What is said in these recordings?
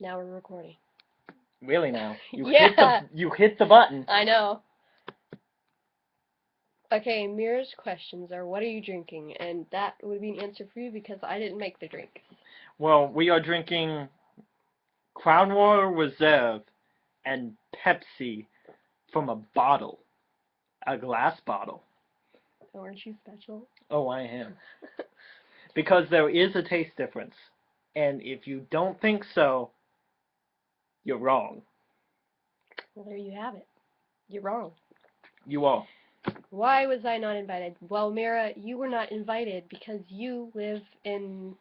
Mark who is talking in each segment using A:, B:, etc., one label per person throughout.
A: Now we're recording.
B: Really now?
A: Yeah.
B: You hit the button.
A: I know. Okay, Mira's questions are, what are you drinking? And that would be an answer for you because I didn't make the drink.
B: Well, we are drinking Crown Royal Reserve and Pepsi from a bottle, a glass bottle.
A: Oh, aren't you special?
B: Oh, I am. Because there is a taste difference. And if you don't think so, you're wrong.
A: Well, there you have it. You're wrong.
B: You are.
A: Why was I not invited? Well, Mira, you were not invited because you live in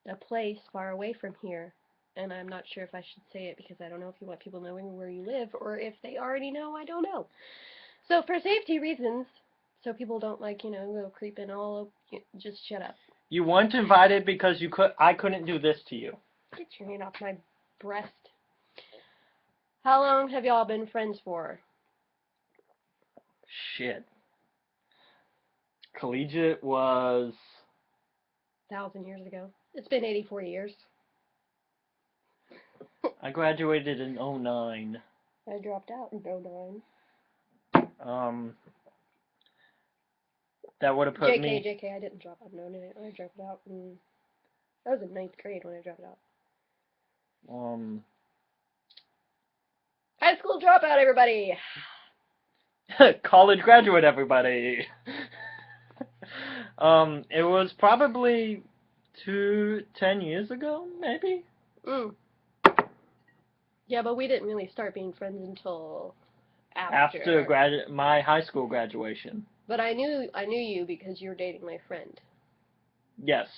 A: a place far away from here. And I'm not sure if I should say it because I don't know if you want people knowing where you live or if they already know, I don't know. So for safety reasons, so people don't go creeping all up, just shut up.
B: You weren't invited because I couldn't do this to you.
A: Get your hand off my breast. How long have y'all been friends for?
B: Shit. Collegiate was
A: 1,000 years ago. It's been 84 years.
B: I graduated in 09.
A: I dropped out in 09.
B: That would have put me.
A: JK, I didn't drop out in 09. I dropped out in. I was in 9th grade when I dropped out. High school dropout, everybody!
B: College graduate, everybody. It was probably 10 years ago, maybe?
A: Yeah, but we didn't really start being friends until
B: After my high school graduation.
A: But I knew you because you were dating my friend.
B: Yes.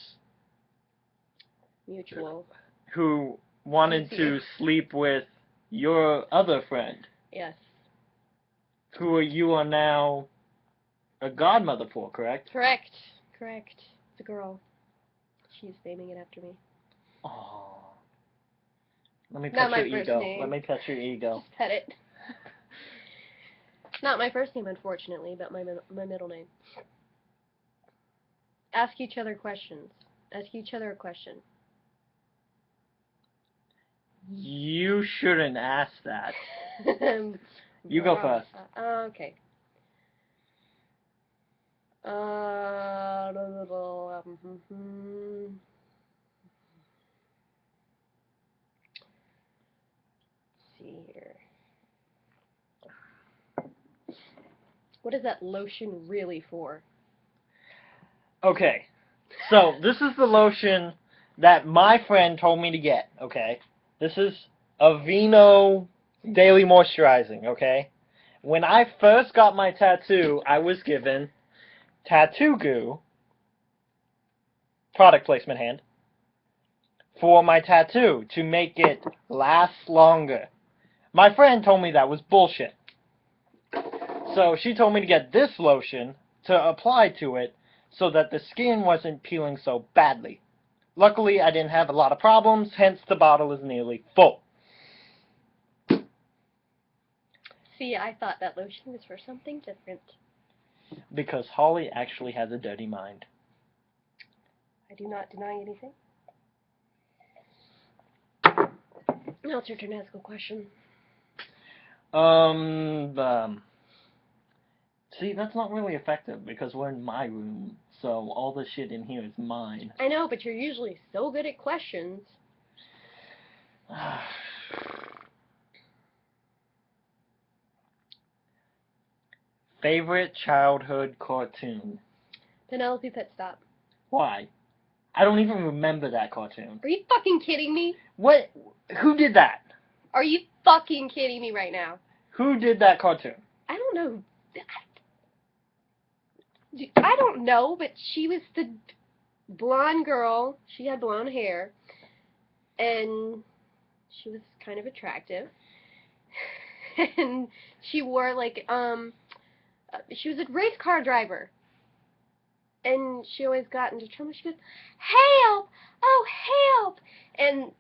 A: Mutual.
B: Who wanted to sleep with your other friend.
A: Yes.
B: Who you are now a godmother for, correct?
A: Correct. The girl. She's naming it after me.
B: Oh. Let me pet your ego. Let me pet your ego.
A: Just pet it. Not my first name, unfortunately, but my middle name. Ask each other questions. Ask each other a question.
B: You shouldn't ask that. You go first.
A: Okay. See here. What is that lotion really for?
B: Okay. So, this is the lotion that my friend told me to get, okay? This is Aveeno Daily Moisturizing, okay? When I first got my tattoo, I was given tattoo goo, product placement hand, for my tattoo to make it last longer. My friend told me that was bullshit. So she told me to get this lotion to apply to it so that the skin wasn't peeling so badly. Luckily, I didn't have a lot of problems, hence the bottle is nearly full.
A: See, I thought that lotion was for something different.
B: Because Holly actually has a dirty mind.
A: I do not deny anything. Now it's your turn to ask a question.
B: See, that's not really effective because we're in my room, so all the shit in here is mine.
A: I know, but you're usually so good at questions.
B: Favorite childhood cartoon?
A: Penelope Pitstop.
B: Why? I don't even remember that cartoon.
A: Are you fucking kidding me?
B: What? Who did that?
A: Are you fucking kidding me right now?
B: Who did that cartoon?
A: I don't know. I don't know, but she was the blonde girl. She had blonde hair. And she was kind of attractive. And she wore, she was a race car driver. And she always got into trouble. She goes, help! Oh, help! And,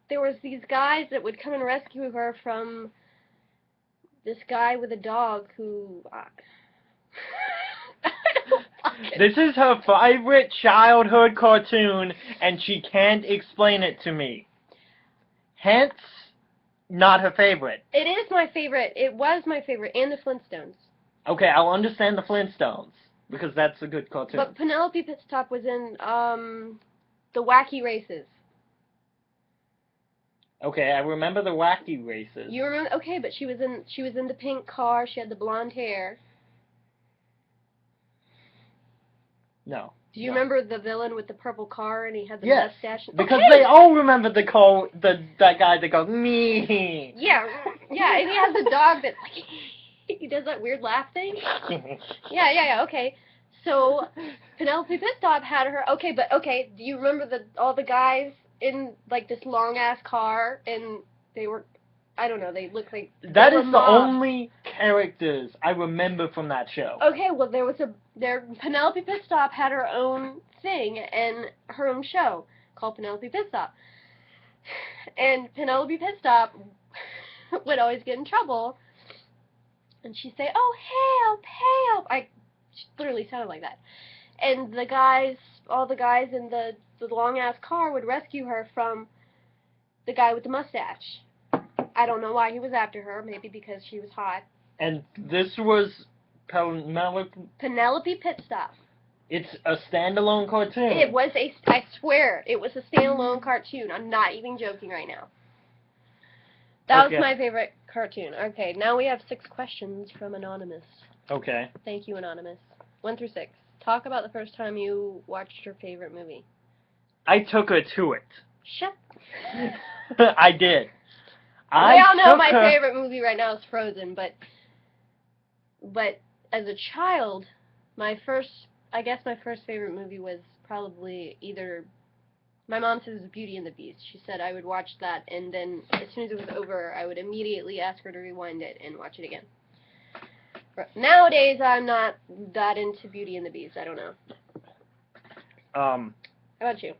A: there was these guys that would come and rescue her from this guy with a dog who... I don't
B: This is her favorite childhood cartoon, and she can't explain it to me. Hence, not her favorite.
A: It is my favorite. It was my favorite, and the Flintstones.
B: Okay, I'll understand the Flintstones, because that's a good cartoon.
A: But Penelope Pitstop was in, the Wacky Races.
B: Okay, I remember the Wacky Races.
A: You remember? Okay, but she was in the pink car. She had the blonde hair.
B: No.
A: Do you remember the villain with the purple car and he had the
B: Yes,
A: mustache?
B: because they all remember that guy that goes, me.
A: Yeah, yeah, and he has the dog that, like, he does that weird laugh thing. Yeah, okay. So, Penelope Pitstop had her, okay, do you remember all the guys in, like, this long-ass car, and they were, I don't know, they looked like
B: That is the only characters I remember from that show.
A: Okay, well, Penelope Pitstop had her own thing and her own show called Penelope Pitstop. And Penelope Pitstop would always get in trouble, and she'd say, "Oh, help, help!" She literally sounded like that. And all the guys in the long-ass car would rescue her from the guy with the mustache. I don't know why he was after her, maybe because she was hot.
B: And this was
A: Penelope Pitstop.
B: It's a standalone cartoon.
A: I swear, it was a standalone cartoon. I'm not even joking right now. That was my favorite cartoon. Okay, now we have 6 questions from Anonymous.
B: Okay.
A: Thank you, Anonymous. 1 through 6. Talk about the first time you watched your favorite movie.
B: I took her to it.
A: Shut
B: I did.
A: We all know my favorite movie right now is Frozen, but as a child, my first favorite movie was probably either, my mom says it was Beauty and the Beast. She said I would watch that, and then as soon as it was over, I would immediately ask her to rewind it and watch it again. Nowadays, I'm not that into Beauty and the Beast. I don't know. How about you?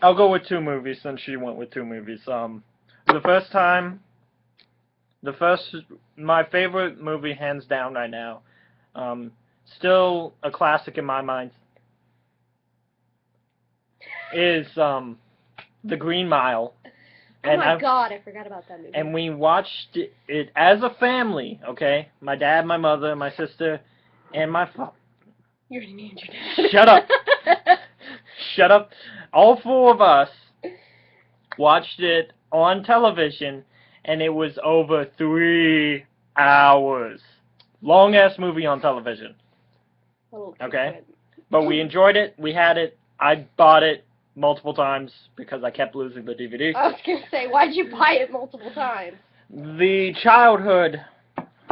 B: I'll go with 2 movies since she went with 2 movies. My favorite movie, hands down right now, still a classic in my mind, is The Green Mile.
A: Oh my God, I forgot about that movie.
B: And we watched it as a family, okay? My dad, my mother, my sister, and my father.
A: You already named your dad.
B: Shut up. Shut up. All 4 of us watched it on television, and it was over 3 hours. Long-ass movie on television. Okay? But we enjoyed it. We had it. I bought it multiple times because I kept losing the DVD.
A: I was going to say, why'd you buy it multiple times?
B: The childhood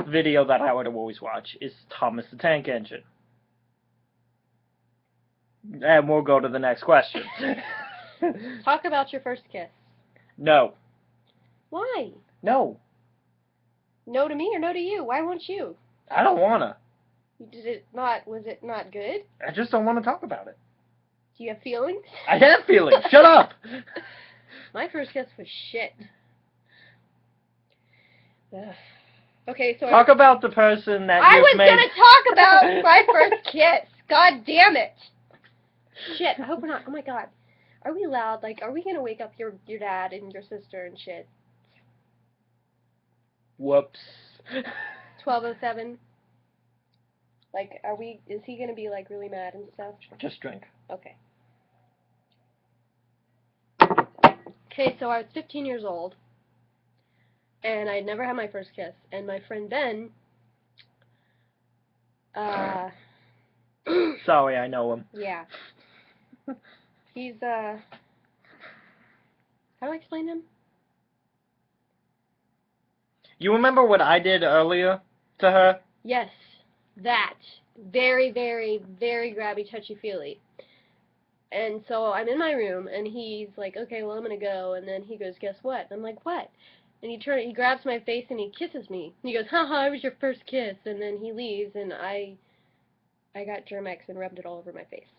B: video that I would always watch is Thomas the Tank Engine. And we'll go to the next question.
A: Talk about your first kiss.
B: No.
A: Why?
B: No.
A: No to me or no to you? Why won't you?
B: I don't wanna.
A: Was it not good?
B: I just don't want to talk about it.
A: Do you have feelings?
B: I have feelings. Shut up.
A: My first kiss was shit. Ugh. Okay, so
B: talk about the person that
A: I was gonna talk about my first kiss. God damn it. Shit. I hope we're not. Oh my God. Are we loud? Like, are we gonna wake up your dad and your sister and shit?
B: Whoops.
A: 12:07. Like, is he gonna be, like, really mad and stuff?
B: Just drink.
A: Okay. Okay, so I was 15 years old, and I'd never had my first kiss, and my friend Ben,
B: sorry, I know him.
A: Yeah. He's, how do I explain him?
B: You remember what I did earlier to her?
A: Yes. That. Very, very, very grabby, touchy-feely. And so I'm in my room, and he's like, okay, well, I'm going to go. And then he goes, guess what? And I'm like, what? And he grabs my face, and he kisses me. And he goes, haha, it was your first kiss. And then he leaves, and I got Germ-X and rubbed it all over my face.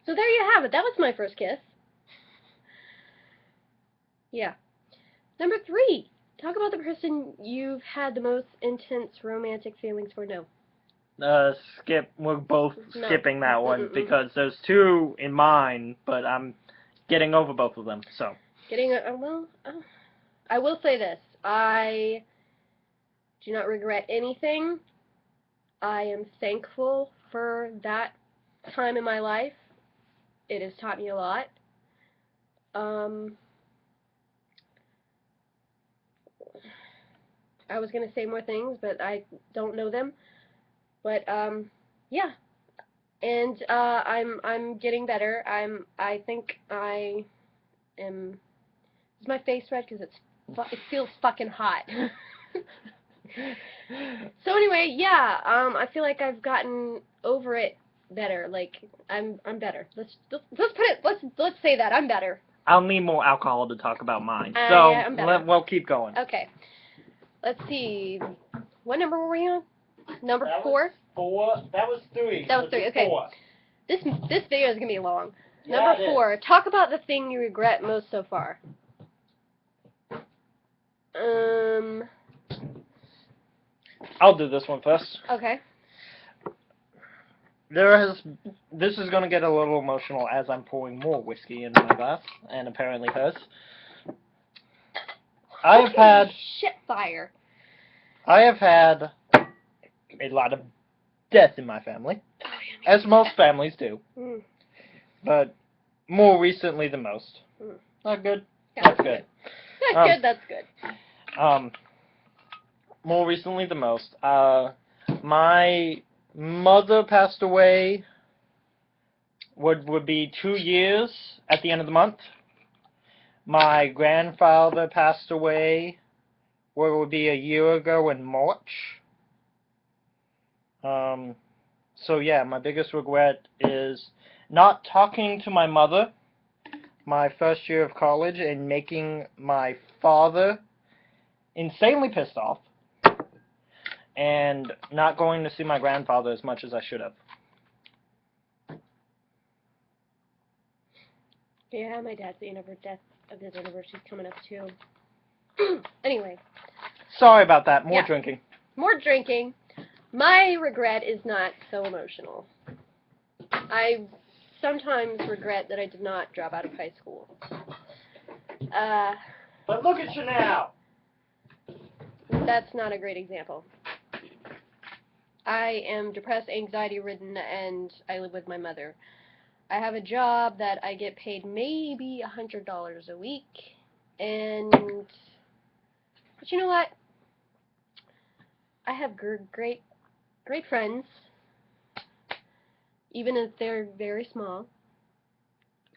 A: So there you have it. That was my first kiss. Yeah. Number 3. Talk about the person you've had the most intense romantic feelings for. No.
B: We're both
A: No.
B: skipping that one
A: Mm-mm-mm.
B: because there's two in mine, but I'm getting over both of them. So
A: I will say this. I do not regret anything. I am thankful for that time in my life. It has taught me a lot. I was gonna say more things, but I don't know them. But yeah, and I'm getting better. I think I am. Is my face red? Because it feels fucking hot. So anyway, yeah. I feel like I've gotten over it better. Like I'm better. Let's put it. Let's say that I'm better.
B: I'll need more alcohol to talk about mine.
A: Yeah,
B: So
A: I'm better.
B: we'll keep going.
A: Okay. Let's see. What number were we on? Number
B: That
A: 4?
B: was 4. That was 3.
A: That was 3. Okay.
B: 4.
A: This video is gonna be long.
B: Yeah,
A: Number 4. Talk about the thing you regret most so far.
B: I'll do this one first.
A: Okay.
B: This is gonna get a little emotional as I'm pouring more whiskey in my glass, and apparently hers. I have had a lot of death in my family, as most families do, but more recently the most. Not good. That's good.
A: That's good. That's good.
B: More recently the most. My mother passed away. Would be 2 years at the end of the month. My grandfather passed away. What would be a year ago in March. So yeah, my biggest regret is not talking to my mother my first year of college and making my father insanely pissed off, and not going to see my grandfather as much as I should have.
A: Yeah, my dad's death of his anniversary is coming up too. Anyway.
B: Sorry about that. More drinking.
A: More drinking. My regret is not so emotional. I sometimes regret that I did not drop out of high school.
B: But look at you now!
A: That's not a great example. I am depressed, anxiety-ridden, and I live with my mother. I have a job that I get paid maybe $100 a week, but you know what? I have great friends, even if they're very small.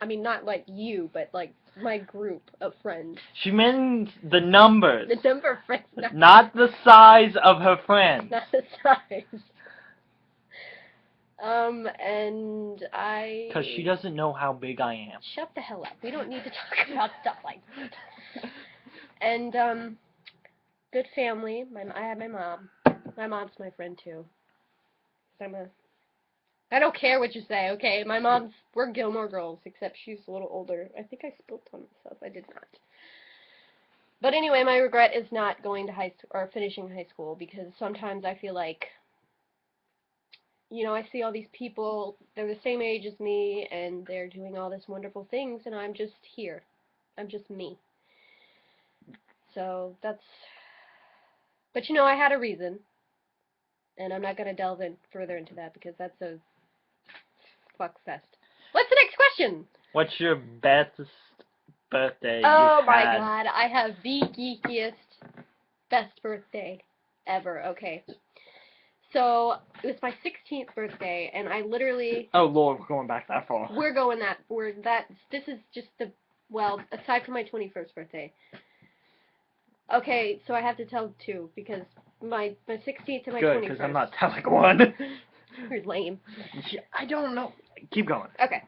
A: I mean, not like you, but like my group of friends.
B: She means the numbers.
A: The number of friends.
B: Not the size of her friends.
A: Not the size. And I...
B: Because she doesn't know how big I am.
A: Shut the hell up. We don't need to talk about stuff like that. And, good family. I have my mom. My mom's my friend, too. I don't care what you say, okay? We're Gilmore Girls, except she's a little older. I think I spilled on myself. I did not. But anyway, my regret is not going to high school, or finishing high school, because sometimes I feel like, you know, I see all these people, they're the same age as me, and they're doing all these wonderful things, and I'm just here. I'm just me. So, but you know, I had a reason, and I'm not going to delve further into that, because that's a fuck fest. What's the next question?
B: What's your best birthday
A: Oh my god, I have the geekiest best birthday ever. Okay. So, it was my 16th birthday, and I literally...
B: Oh lord, we're going back that far.
A: This is just aside from my 21st birthday. Okay, so I have to tell two, because my 16th and my 21st...
B: Good, because I'm not telling one.
A: You're lame.
B: Yeah, I don't know. Keep going.
A: Okay.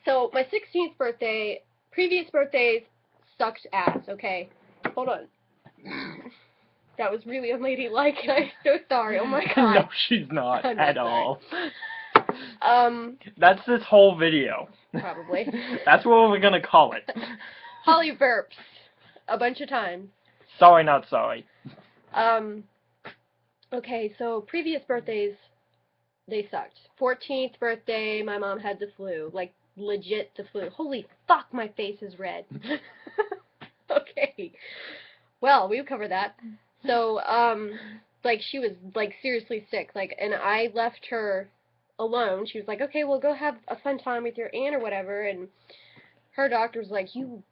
A: So, my 16th birthday, previous birthdays sucked ass, okay? Hold on. That was really unladylike, and I'm so sorry. Oh my god.
B: No, she's not at all.
A: That's
B: this whole video.
A: Probably.
B: That's what we're gonna call it.
A: Holly burps. A bunch of times.
B: Sorry, not sorry.
A: Okay, so previous birthdays They sucked. 14th birthday, my mom had the flu. Like, legit the flu. Holy fuck, my face is red. Okay. Well, we've covered that. So, like, she was, like, seriously sick. Like, and I left her alone. She was like, okay, well, go have a fun time with your aunt or whatever. And her doctor was like, you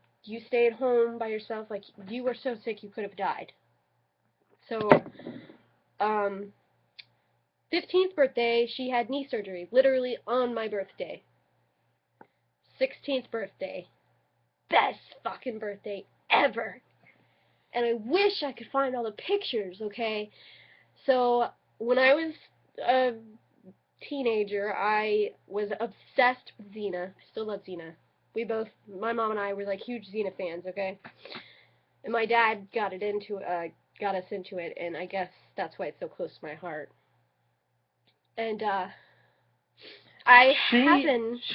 A: stay at home by yourself. Like, you were so sick you could have died. So, 15th birthday, she had knee surgery, literally on my birthday. 16th birthday, best fucking birthday ever. And I wish I could find all the pictures, okay? So, when I was a teenager, I was obsessed with Xena. I still love Xena. My mom and I were like huge Xena fans, okay? And my dad got us into it, and I guess that's why it's so close to my heart. And,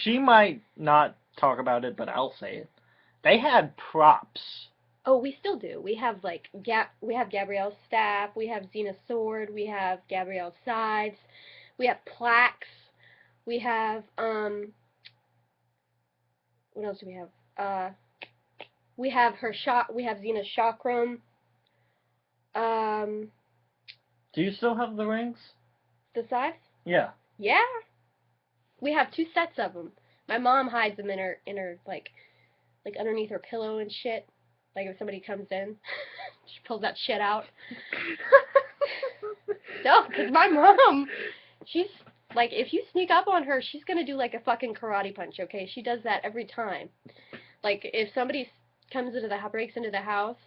B: She might not talk about it, but I'll say it. They had props.
A: Oh, we still do. We have like we have Gabrielle's staff, we have Xena's sword, we have Gabrielle's sides, we have plaques, we have what else do we have? We have we have Xena's chakram.
B: Do you still have the rings?
A: The sides?
B: Yeah.
A: Yeah. We have 2 sets of them. My mom hides them in her like underneath her pillow and shit. Like if somebody comes in, she pulls that shit out. No, because my mom, she's like, if you sneak up on her, she's gonna do like a fucking karate punch. Okay, she does that every time. Like if somebody breaks into the house,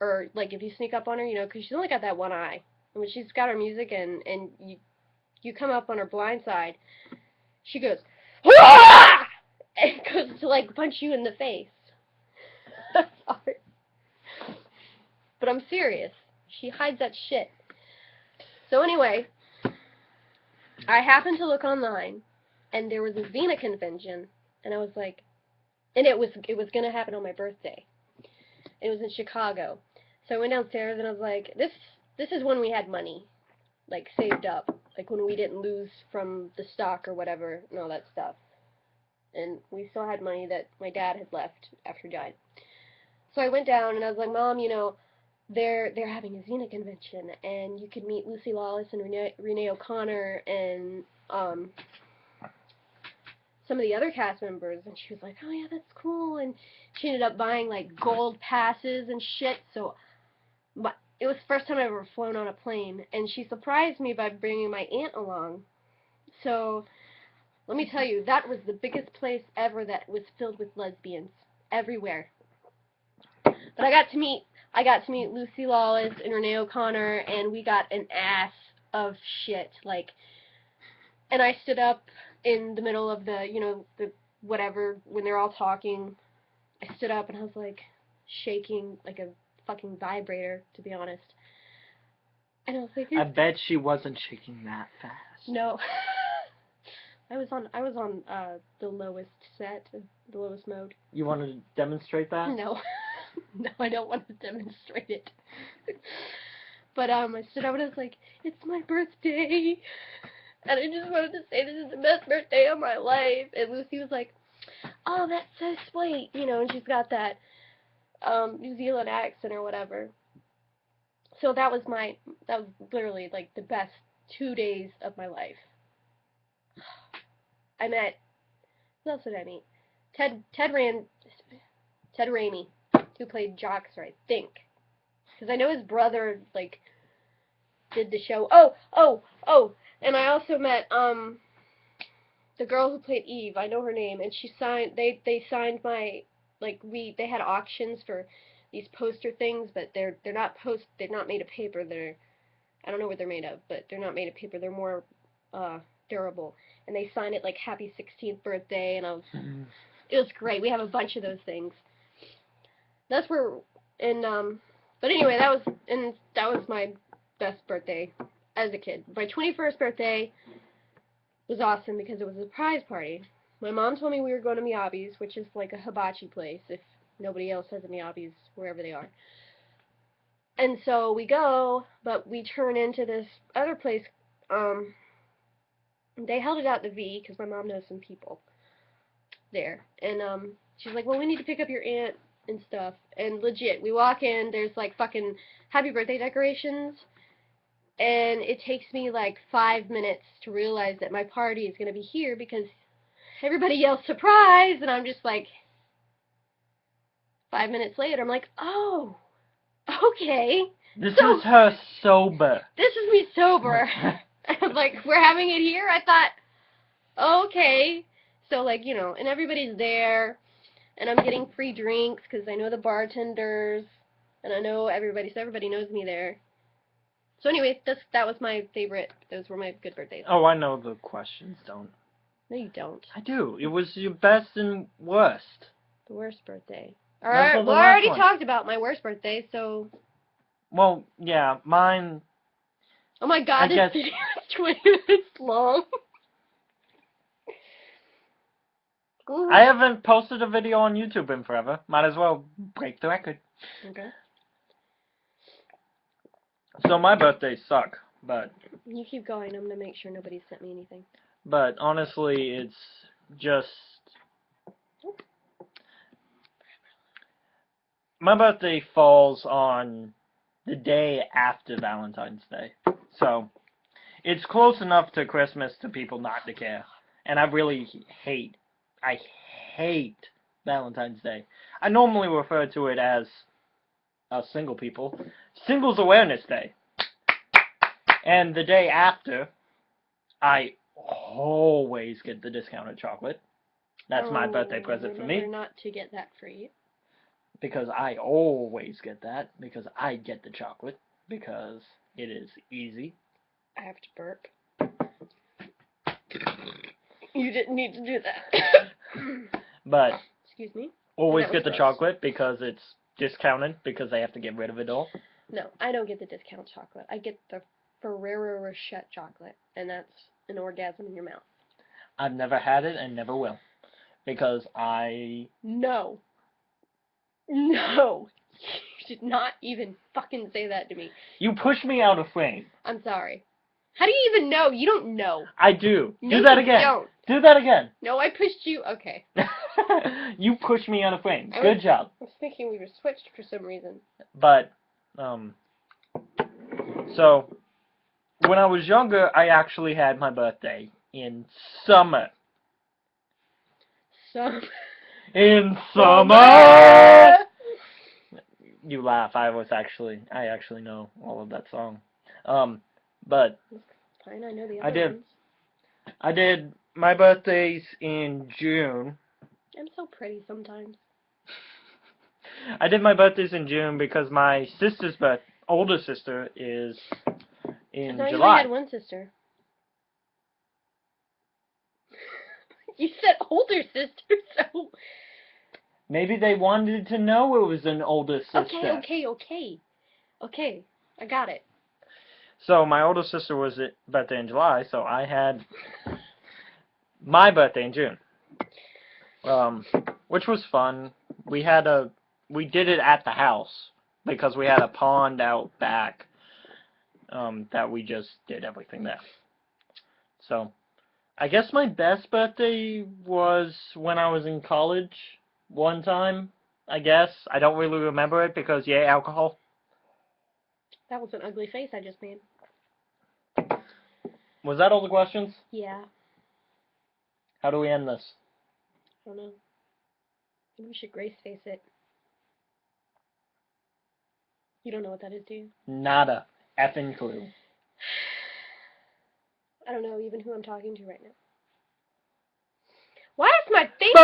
A: or like if you sneak up on her, you know, because she's only got that one eye. And when she's got her music and you come up on her blind side, she goes, "Wah!" and goes to like punch you in the face. Sorry. But I'm serious. She hides that shit. So anyway, I happened to look online, and there was a Xena convention, and I was like, and it was gonna happen on my birthday. It was in Chicago. So I went downstairs and I was like, this is when we had money, like saved up, like when we didn't lose from the stock or whatever and all that stuff. And we still had money that my dad had left after he died. So I went down and I was like, Mom, you know, they're having a Xena convention and you could meet Lucy Lawless and Renee O'Connor and some of the other cast members. And she was like, oh yeah, that's cool. And she ended up buying like gold passes and shit. So it was the first time I've ever flown on a plane, and she surprised me by bringing my aunt along. So let me tell you, that was the biggest place ever that was filled with lesbians everywhere. But I got to meet Lucy Lawless and Renee O'Connor, and we got an ass of shit. Like, and I stood up in the middle of the, you know, the whatever, when they're all talking. I stood up and I was like shaking like a fucking vibrator, to be honest. And I was like,
B: I bet she wasn't shaking that fast.
A: No. I was on the lowest set, the lowest mode.
B: You want to demonstrate that?
A: No. No, I don't want to demonstrate it. But I stood up and I was like, it's my birthday. And I just wanted to say this is the best birthday of my life. And Lucy was like, oh, that's so sweet. You know, and she's got that New Zealand accent or whatever. So that was literally like the best 2 days of my life. I met, who else did I meet? Ted Raimi, who played Joxer, I think. Because I know his brother, like, did the show. Oh, and I also met, the girl who played Eve, I know her name, and she signed, they signed my, like, they had auctions for these poster things, but they're not made of paper, I don't know what they're made of, but they're not made of paper, they're more, durable. And they signed it like happy 16th birthday, and it was great. We have a bunch of those things. That's where, but anyway, that was my best birthday as a kid. My 21st birthday was awesome because it was a surprise party. My mom told me we were going to Miyabi's, which is like a hibachi place if nobody else has a Miyabi's wherever they are. And so we go, but we turn into this other place, They held it out the V because my mom knows some people there. And she's like, well, we need to pick up your aunt and stuff. And legit, we walk in, there's like fucking happy birthday decorations. And it takes me like 5 minutes to realize that my party is going to be here because everybody yells surprise. And I'm just like, 5 minutes later, I'm like, oh, okay.
B: This is her sober.
A: This is me sober. I was like, we're having it here? I thought, okay. So, like, you know, and everybody's there, and I'm getting free drinks because I know the bartenders, and I know everybody, so everybody knows me there. So anyway, that was my favorite. Those were my good birthdays.
B: Oh, I know the questions don't.
A: No, you don't.
B: I do. It was your best and worst.
A: The worst birthday. Alright, well, I already talked about my worst birthday, so...
B: Well, yeah, mine...
A: Oh my god, this video is 20 minutes long.
B: I haven't posted a video on YouTube in forever. Might as well break the record.
A: Okay.
B: So my birthdays suck, but...
A: You keep going. I'm going to make sure nobody sent me anything.
B: But honestly, it's just... My birthday falls on the day after Valentine's Day. So, it's close enough to Christmas to people not to care. And I really hate Valentine's Day. I normally refer to it as single people. Singles Awareness Day. And the day after, I always get the discounted chocolate. That's my birthday present for me.
A: Remember not to get that free.
B: Because I always get that. Because I get the chocolate. Because it is easy.
A: I have to burp. You didn't need to do that.
B: But
A: excuse me.
B: Always get the chocolate because it's discounted because they have to get rid of it all.
A: No, I don't get the discount chocolate. I get the Ferrero Rocher chocolate, and that's an orgasm in your mouth.
B: I've never had it and never will. Because
A: No. No. You did not even fucking say that to me.
B: You pushed me out of frame.
A: I'm sorry. How do you even know? You don't know.
B: I do.
A: No,
B: do that again.
A: Don't.
B: Do that again.
A: No, I pushed you. Okay.
B: You pushed me out of frame. Good job.
A: I was thinking we were switched for some reason.
B: But, so, when I was younger, I actually had my birthday in summer. In summer! You laugh. I actually know all of that song. But
A: fine, I know the other ones.
B: I did my birthdays in June.
A: I'm so pretty sometimes.
B: I did my birthdays in June because my sister's older sister is in July.
A: You only had one sister. You said older sister, so...
B: Maybe they wanted to know it was an older sister.
A: Okay. I got it.
B: So my older sister was birthday in July, so I had my birthday in June. Which was fun. We did it at the house because we had a pond out back that we just did everything there. So I guess my best birthday was when I was in college one time, I guess. I don't really remember it because, yay, alcohol.
A: That was an ugly face I just made.
B: Was that all the questions?
A: Yeah.
B: How do we end this?
A: I don't know. Maybe we should grace face it. You don't know what that is, do you?
B: Nada. Effing clue.
A: I don't know even who I'm talking to right now. Why is my face...